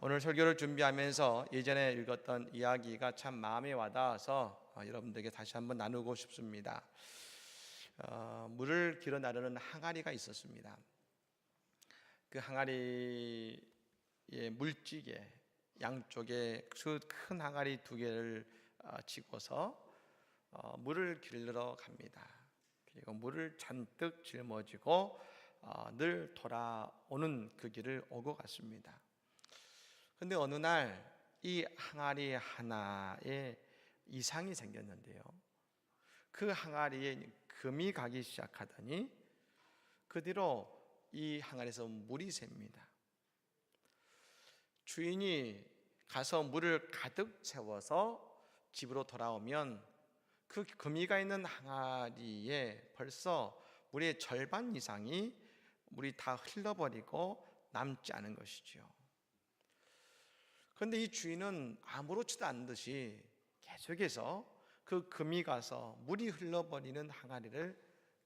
오늘 설교를 준비하면서 예전에 읽었던 이야기가 참 마음에 와닿아서 여러분들에게 다시 한번 나누고 싶습니다. 물을 길어 나르는 항아리가 있었습니다. 그 항아리의 물찌개 양쪽에 그 큰 항아리 두 개를 쥐고서 물을 길러 갑니다. 그리고 물을 잔뜩 짊어지고 늘 돌아오는 그 길을 오고 갔습니다. 근데 어느 날 이 항아리 하나에 이상이 생겼는데요. 그 항아리에 금이 가기 시작하더니 그 뒤로 이 항아리에서 물이 셉니다. 주인이 가서 물을 가득 채워서 집으로 돌아오면 그 금이가 있는 항아리에 벌써 물의 절반 이상이 물이 다 흘러버리고 남지 않은 것이죠. 그런데 이 주인은 아무렇지도 않은 듯이 계속해서 그 금이 가서 물이 흘러버리는 항아리를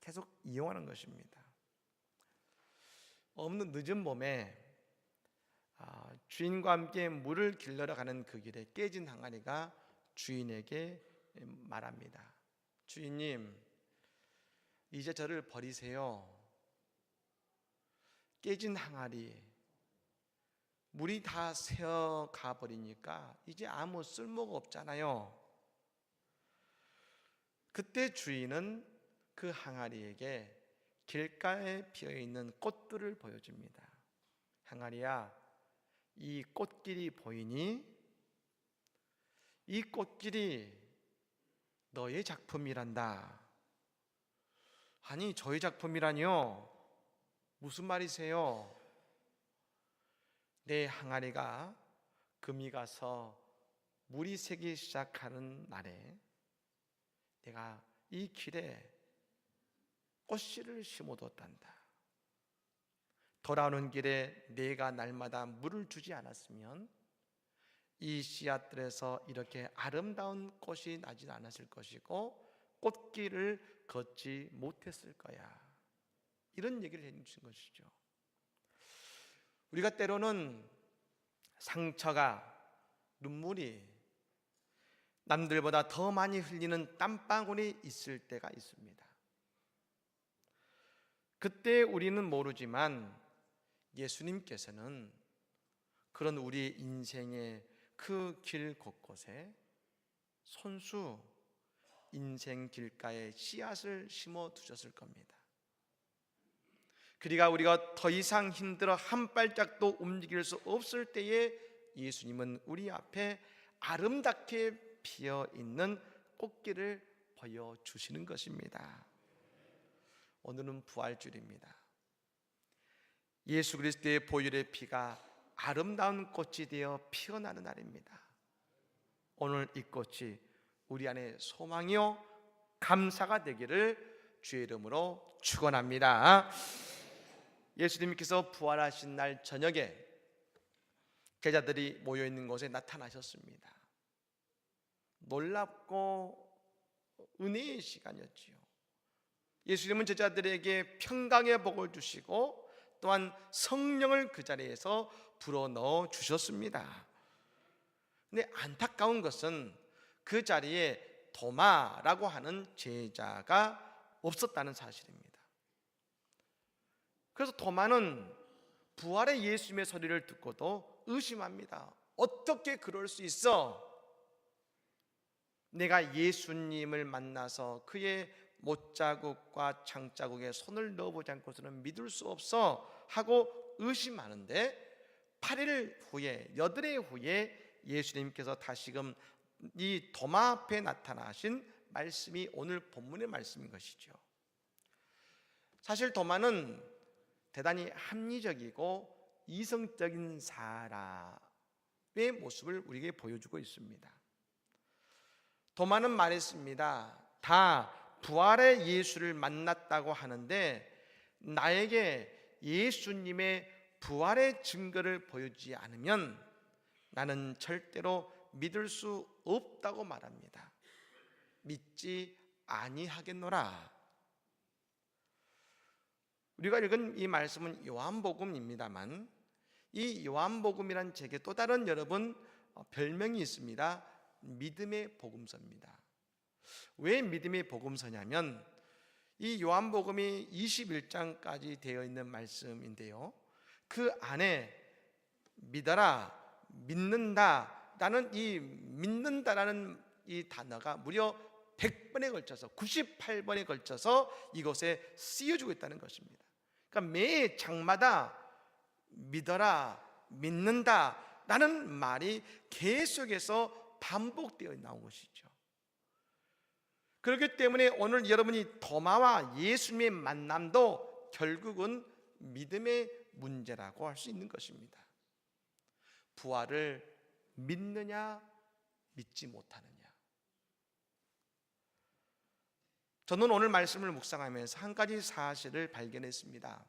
계속 이용하는 것입니다. 없는 늦은 봄에 주인과 함께 물을 길러러 가는 그 길에 깨진 항아리가 주인에게 말합니다. 주인님, 이제 저를 버리세요. 깨진 항아리, 물이 다 새어가 버리니까 이제 아무 쓸모가 없잖아요. 그때 주인은 그 항아리에게 길가에 피어있는 꽃들을 보여줍니다. 항아리야, 이 꽃길이 보이니? 이 꽃길이 너의 작품이란다. 아니, 저의 작품이라니요? 무슨 말이세요? 내 항아리가 금이 가서 물이 새기 시작하는 날에 내가 이 길에 꽃씨를 심어뒀단다. 돌아오는 길에 내가 날마다 물을 주지 않았으면 이 씨앗들에서 이렇게 아름다운 꽃이 나지 않았을 것이고 꽃길을 걷지 못했을 거야. 이런 얘기를 해주신 것이죠. 우리가 때로는 상처가, 눈물이 남들보다 더 많이 흘리는 땀방울이 있을 때가 있습니다. 그때 우리는 모르지만 예수님께서는 그런 우리 인생의 그 길 곳곳에 손수 인생 길가에 씨앗을 심어 두셨을 겁니다. 그러니까 우리가 더 이상 힘들어 한 발짝도 움직일 수 없을 때에 예수님은 우리 앞에 아름답게 피어있는 꽃길을 보여주시는 것입니다. 오늘은 부활주일입니다. 예수 그리스도의 보혈의 피가 아름다운 꽃이 되어 피어나는 날입니다. 오늘 이 꽃이 우리 안에 소망이요 감사가 되기를 주의 이름으로 축원합니다. 예수님께서 부활하신 날 저녁에 제자들이 모여있는 곳에 나타나셨습니다. 놀랍고 은혜의 시간이었지요. 예수님은 제자들에게 평강의 복을 주시고 또한 성령을 그 자리에서 불어넣어 주셨습니다. 근데 안타까운 것은 그 자리에 도마라고 하는 제자가 없었다는 사실입니다. 그래서 도마는 부활의 예수님의 소리를 듣고도 의심합니다. 어떻게 그럴 수 있어? 내가 예수님을 만나서 그의 못자국과 창자국에 손을 넣어보지 않고서는 믿을 수 없어 하고 의심하는데 8일 후에, 8일 후에 예수님께서 다시금 이 도마 앞에 나타나신 말씀이 오늘 본문의 말씀인 것이죠. 사실 도마는 대단히 합리적이고 이성적인 사람의 모습을 우리에게 보여주고 있습니다. 도마는 말했습니다. 다 부활의 예수를 만났다고 하는데 나에게 예수님의 부활의 증거를 보여주지 않으면 나는 절대로 믿을 수 없다고 말합니다. 믿지 아니하겠노라. 우리가 읽은 이 말씀은 요한복음입니다만 이 요한복음이란 책에 또 다른 여러분 별명이 있습니다. 믿음의 복음서입니다. 왜 믿음의 복음서냐면 이 요한복음이 21장까지 되어 있는 말씀인데요, 그 안에 믿어라, 믿는다 라는 이 믿는다라는 이 단어가 무려 100번에 걸쳐서 98번에 걸쳐서 이곳에 쓰여지고 있다는 것입니다. 그러니까 매 장마다 믿어라, 믿는다 라는 말이 계속해서 반복되어 나온 것이죠. 그렇기 때문에 오늘 여러분이 도마와 예수님의 만남도 결국은 믿음의 문제라고 할 수 있는 것입니다. 부활을 믿느냐 믿지 못하느냐. 저는 오늘 말씀을 묵상하면서 한 가지 사실을 발견했습니다.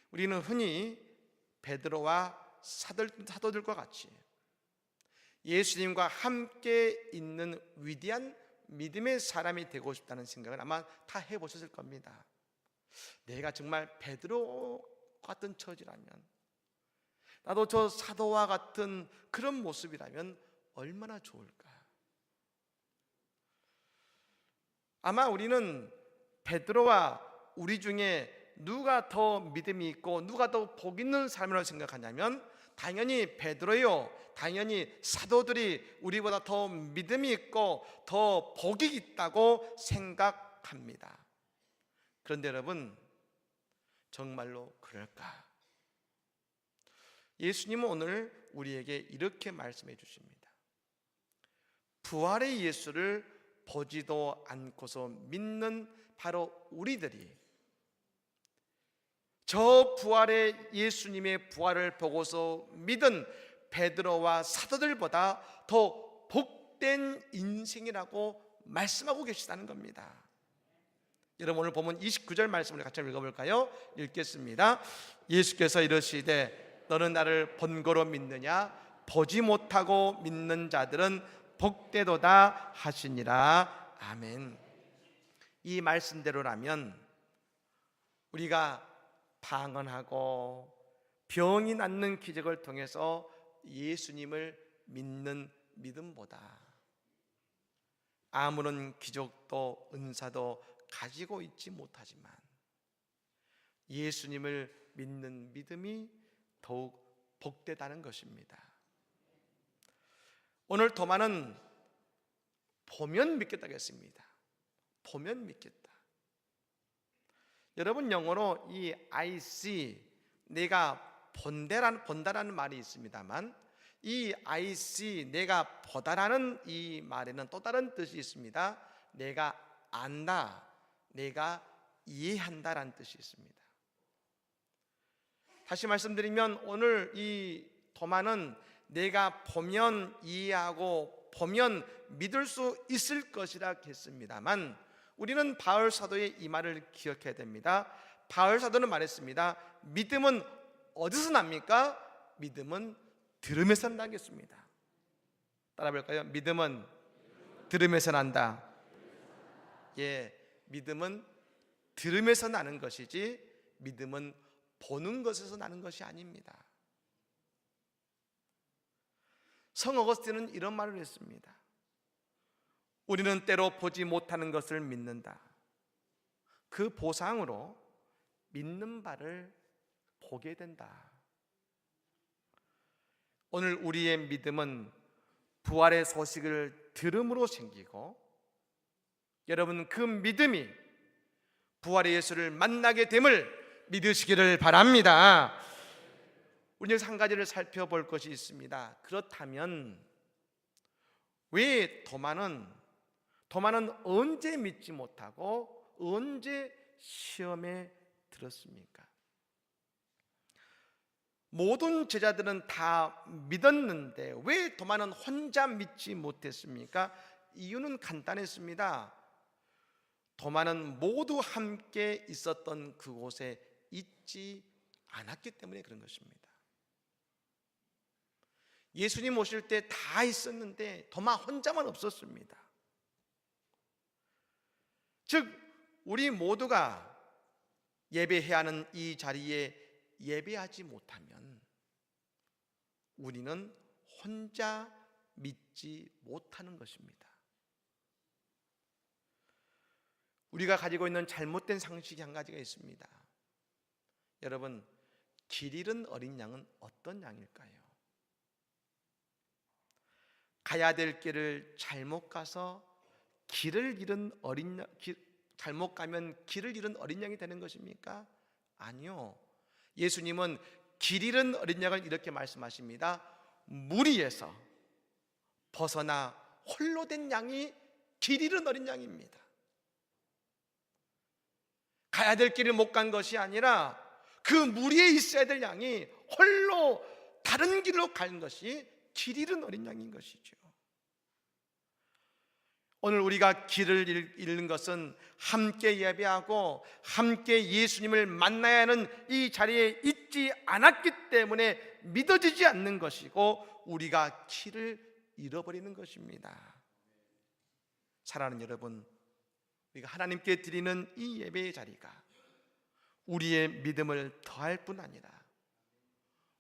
우리는 흔히 베드로와 사도들과 같이 예수님과 함께 있는 위대한 믿음의 사람이 되고 싶다는 생각을 아마 다 해보셨을 겁니다. 내가 정말 베드로 같은 처지라면, 나도 저 사도와 같은 그런 모습이라면 얼마나 좋을까. 아마 우리는 베드로와 우리 중에 누가 더 믿음이 있고 누가 더 복 있는 사람이라고 생각하냐면 당연히 베드로요, 당연히 사도들이 우리보다 더 믿음이 있고 더 복이 있다고 생각합니다. 그런데 여러분, 정말로 그럴까? 예수님은 오늘 우리에게 이렇게 말씀해 주십니다. 부활의 예수를 보지도 않고서 믿는 바로 우리들이 저 부활의 예수님의 부활을 보고서 믿은 베드로와 사도들보다 더 복된 인생이라고 말씀하고 계시다는 겁니다. 여러분, 오늘 보면 29절 말씀을 같이 읽어볼까요? 읽겠습니다. 예수께서 이르시되 너는 나를 본거로 믿느냐? 보지 못하고 믿는 자들은 복되도다 하시니라. 아멘. 이 말씀대로라면 우리가 방언하고 병이 낫는 기적을 통해서 예수님을 믿는 믿음보다 아무런 기적도 은사도 가지고 있지 못하지만 예수님을 믿는 믿음이 더욱 복되다는 것입니다. 오늘 도마는 보면 믿겠다고 했습니다. 보면 믿겠다. 여러분, 영어로 이 I see, 내가 본다라는 말이 있습니다만 이 I see, 내가 보다라는 이 말에는 또 다른 뜻이 있습니다. 내가 안다, 내가 이해한다라는 뜻이 있습니다. 다시 말씀드리면 오늘 이 도마는 내가 보면 이해하고 보면 믿을 수 있을 것이라 했습니다만 우리는 바울 사도의 이 말을 기억해야 됩니다. 바울 사도는 말했습니다. 믿음은 어디서 납니까? 믿음은 들음에서 난다겠습니다. 따라 볼까요? 믿음은 들음에서 난다. 예, 믿음은 들음에서 나는 것이지 믿음은 보는 것에서 나는 것이 아닙니다. 성 어거스틴은 이런 말을 했습니다. 우리는 때로 보지 못하는 것을 믿는다. 그 보상으로 믿는 바를 보게 된다. 오늘 우리의 믿음은 부활의 소식을 들음으로 생기고, 여러분 그 믿음이 부활의 예수를 만나게 됨을 믿으시기를 바랍니다. 우리 여기서 한 가지를 살펴볼 것이 있습니다. 그렇다면 왜 도마는 언제 믿지 못하고 언제 시험에 들었습니까? 모든 제자들은 다 믿었는데 왜 도마는 혼자 믿지 못했습니까? 이유는 간단했습니다. 도마는 모두 함께 있었던 그곳에 있지 않았기 때문에 그런 것입니다. 예수님 오실 때 다 있었는데 도마 혼자만 없었습니다. 즉 우리 모두가 예배해야 하는 이 자리에 예배하지 못하면 우리는 혼자 믿지 못하는 것입니다. 우리가 가지고 있는 잘못된 상식이 한 가지가 있습니다. 여러분, 길 잃은 어린 양은 어떤 양일까요? 가야 될 길을 잘못 가서 잘못 가면 길을 잃은 어린 양이 되는 것입니까? 아니요. 예수님은 길 잃은 어린 양을 이렇게 말씀하십니다. 무리에서 벗어나 홀로 된 양이 길 잃은 어린 양입니다. 가야 될 길을 못 간 것이 아니라 그 무리에 있어야 될 양이 홀로 다른 길로 간 것이 길 잃은 어린 양인 것이죠. 오늘 우리가 길을 잃는 것은 함께 예배하고 함께 예수님을 만나야 하는 이 자리에 있지 않았기 때문에 믿어지지 않는 것이고 우리가 길을 잃어버리는 것입니다. 사랑하는 여러분, 우리가 하나님께 드리는 이 예배의 자리가 우리의 믿음을 더할 뿐 아니라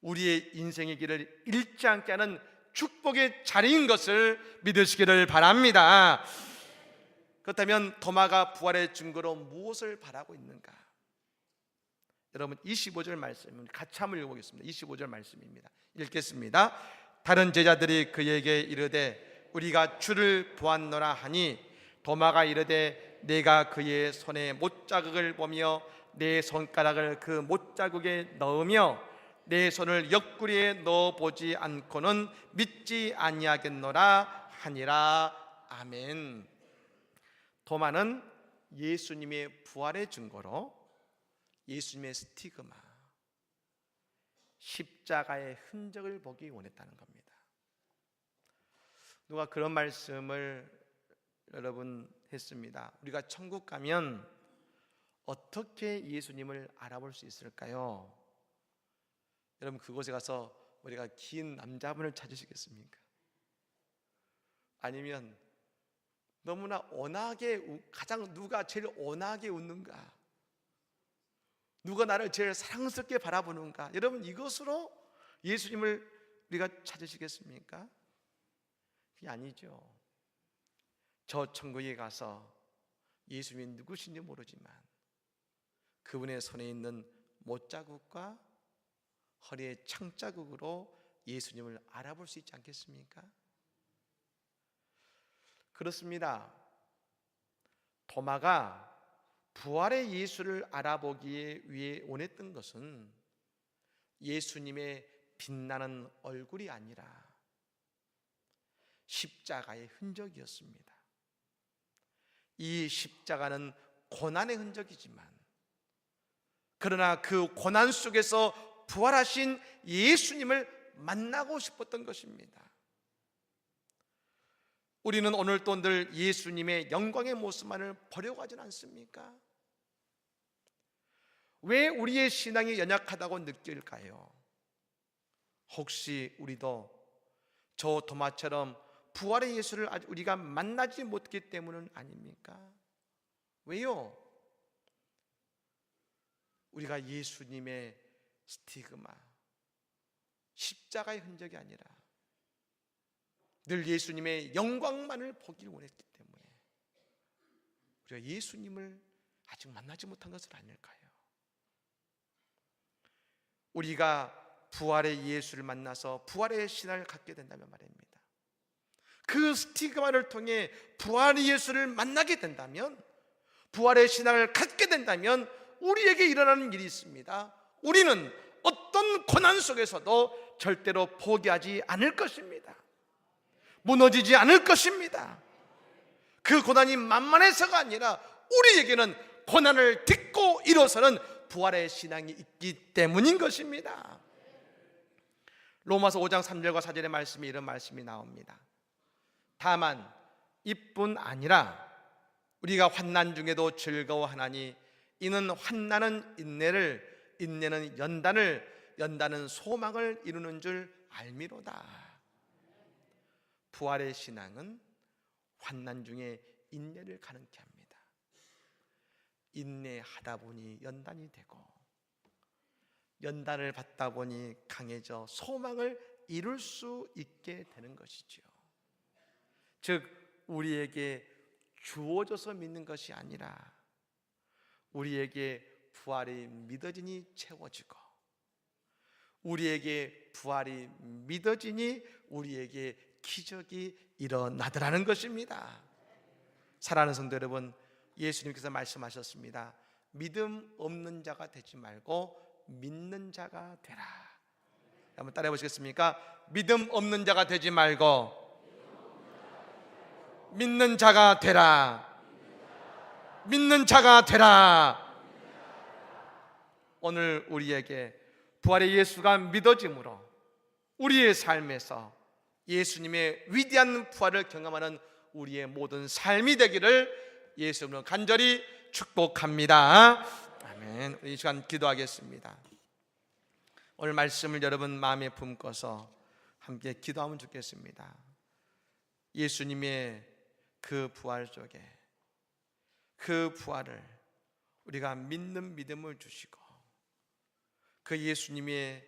우리의 인생의 길을 잃지 않게 하는 축복의 자리인 것을 믿으시기를 바랍니다. 그렇다면 도마가 부활의 증거로 무엇을 바라고 있는가? 여러분, 25절 말씀 같이 한번 읽어보겠습니다. 25절 말씀입니다. 읽겠습니다. 다른 제자들이 그에게 이르되 우리가 주를 보았노라 하니 도마가 이르되 내가 그의 손에 못자국을 보며 내 손가락을 그 못자국에 넣으며 내 손을 옆구리에 넣어보지 않고는 믿지 아니하겠노라 하니라. 아멘. 도마는 예수님의 부활의 증거로 예수님의 스티그마, 십자가의 흔적을 보기 원했다는 겁니다. 누가 그런 말씀을 여러분 했습니다. 우리가 천국 가면 어떻게 예수님을 알아볼 수 있을까요? 여러분, 그곳에 가서 우리가 긴 남자분을 찾으시겠습니까? 아니면 너무나 온화하게 가장 누가 제일 온화하게 웃는가? 누가 나를 제일 사랑스럽게 바라보는가? 여러분, 이것으로 예수님을 우리가 찾으시겠습니까? 그게 아니죠. 저 천국에 가서 예수님이 누구신지 모르지만 그분의 손에 있는 못자국과 허리의 창자국으로 예수님을 알아볼 수 있지 않겠습니까? 그렇습니다. 도마가 부활의 예수를 알아보기 위해 원했던 것은 예수님의 빛나는 얼굴이 아니라 십자가의 흔적이었습니다. 이 십자가는 고난의 흔적이지만 그러나 그 고난 속에서 부활하신 예수님을 만나고 싶었던 것입니다. 우리는 오늘 또 늘 예수님의 영광의 모습만을 보려고 하진 않습니까? 왜 우리의 신앙이 연약하다고 느낄까요? 혹시 우리도 저 도마처럼 부활의 예수를 아직 우리가 만나지 못했기 때문은 아닙니까? 왜요? 우리가 예수님의 스티그마, 십자가의 흔적이 아니라 늘 예수님의 영광만을 보기를 원했기 때문에 우리가 예수님을 아직 만나지 못한 것은 아닐까요? 우리가 부활의 예수를 만나서 부활의 신앙을 갖게 된다면 말입니다. 그 스티그마를 통해 부활의 예수를 만나게 된다면, 부활의 신앙을 갖게 된다면 우리에게 일어나는 일이 있습니다. 우리는 어떤 고난 속에서도 절대로 포기하지 않을 것입니다. 무너지지 않을 것입니다. 그 고난이 만만해서가 아니라 우리에게는 고난을 딛고 일어서는 부활의 신앙이 있기 때문인 것입니다. 로마서 5장 3절과 4절의 말씀에 이런 말씀이 나옵니다. 다만 이뿐 아니라 우리가 환난 중에도 즐거워하나니 이는 환난은 인내를, 인내는 연단을, 연단은 소망을 이루는 줄 알미로다. 부활의 신앙은 환난 중에 인내를 가능케 합니다. 인내하다 보니 연단이 되고, 연단을 받다 보니 강해져 소망을 이룰 수 있게 되는 것이지요. 즉 우리에게 주어져서 믿는 것이 아니라 우리에게 부활이 믿어지니 채워지고, 우리에게 부활이 믿어지니 우리에게 기적이 일어나더라는 것입니다. 사랑하는 성도 여러분, 예수님께서 말씀하셨습니다. 믿음 없는 자가 되지 말고 믿는 자가 되라. 한번 따라해 보시겠습니까? 믿음 없는 자가 되지 말고 믿는 자가 되라. 믿는 자가 되라. 오늘 우리에게 부활의 예수가 믿어짐으로 우리의 삶에서 예수님의 위대한 부활을 경험하는 우리의 모든 삶이 되기를 예수 이름으로 간절히 축복합니다. 아멘. 이 시간 기도하겠습니다. 오늘 말씀을 여러분 마음에 품고서 함께 기도하면 좋겠습니다. 예수님의 그 부활 속에 그 부활을 우리가 믿는 믿음을 주시고 그 예수님의